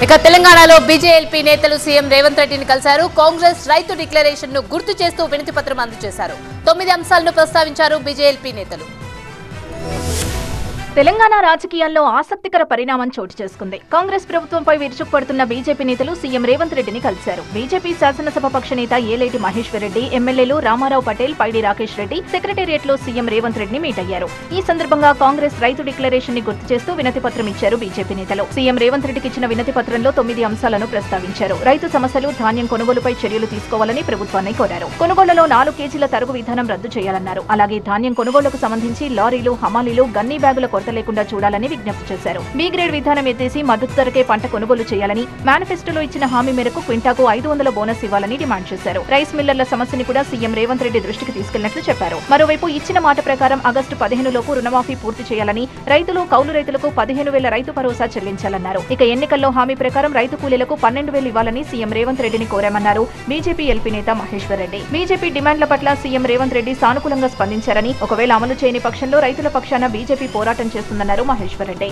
ఇక తెలంగాణలో బీజేఎల్పీ నేతలు సీఎం రేవంత్ రెడ్డిని కలిశారు. కాంగ్రెస్ రైతు డిక్లరేషన్ ను గుర్తు చేస్తూ వినతి పత్రం అందజేశారు. 9 అంశాలను ప్రస్తావించారు బీజేఎల్పీ నేతలు. తెలంగాణ రాజకీయాల్లో ఆసక్తికర పరిణామం చోటు చేసుకుంది. కాంగ్రెస్ ప్రభుత్వంపై విరుచుకుపడుతున్న బీజేపీ నేతలు సీఎం రేవంత్ రెడ్డిని కలిశారు. బీజేపీ శాసనసభ పక్ష నేత ఏలేటి మహేశ్వర్ రెడ్డి, ఎమ్మెల్యేలు రామారావు పటేల్, పైడి రాకేష్ రెడ్డి సెక్రటేరియట్ లో సీఎం రేవంత్ రెడ్డిని మీట్ అయ్యారు. ఈ సందర్భంగా కాంగ్రెస్ రైతు డిక్లరేషన్ ని గుర్తు చేస్తూ వినతి పత్రం ఇచ్చారు బీజేపీ నేతలు. సీఎం రేవంత్ రెడ్డికి ఇచ్చిన వినతి పత్రంలో 9 అంశాలను ప్రస్తావించారు. రైతు సమస్యలు, ధాన్యం కొనుగోలుపై చర్యలు తీసుకోవాలని ప్రభుత్వాన్ని కోరారు. కొనుగోళ్లలో 4 కేజీల తరుగు విధానం రద్దు చేయాలన్నారు. అలాగే ధాన్యం కొనుగోలుకు సంబంధించి లారీలు, హమాలీలు, గన్నీ బ్యాగుల కొరత లేకుండా చూడాలని విజ్ఞప్తి చేశారు. బి గ్రేడ్ విధానం ఎత్తేసి మద్దతు ధరకే పంట కొనుగోలు చేయాలని, మేనిఫెస్టోలో ఇచ్చిన హామీ మేరకు క్వింటాకు 500 బోనస్ ఇవ్వాలని డిమాండ్ చేశారు. రైస్ మిల్లర్ల సమస్యని కూడా సీఎం రేవంత్ రెడ్డి దృష్టికి తీసుకెళ్లినట్లు చెప్పారు. మరోవైపు ఇచ్చిన మాట ప్రకారం ఆగస్టు 15 లోపు రుణమాఫీ పూర్తి చేయాలని, రైతులు, కౌలు రైతులకు 15,000 రైతు భరోసా చెల్లించాలన్నారు. ఇక ఎన్నికల్లో హామీ ప్రకారం రైతు కూలీలకు 12,000 ఇవ్వాలని సీఎం రేవంత్ రెడ్డిని కోరామన్నారు బీజేపీ ఎల్పీ నేత మహేశ్వర్ రెడ్డి. బీజేపీ డిమాండ్ల పట్ల సీఎం రేవంత్ రెడ్డి సానుకూలంగా స్పందించారని, ఒకవేళ అమలు చేయని పక్షంలో రైతుల పక్షాన బీజేపీ పోరాటం చేస్తుందన్నారు మహేశ్వర్ రెడ్డి.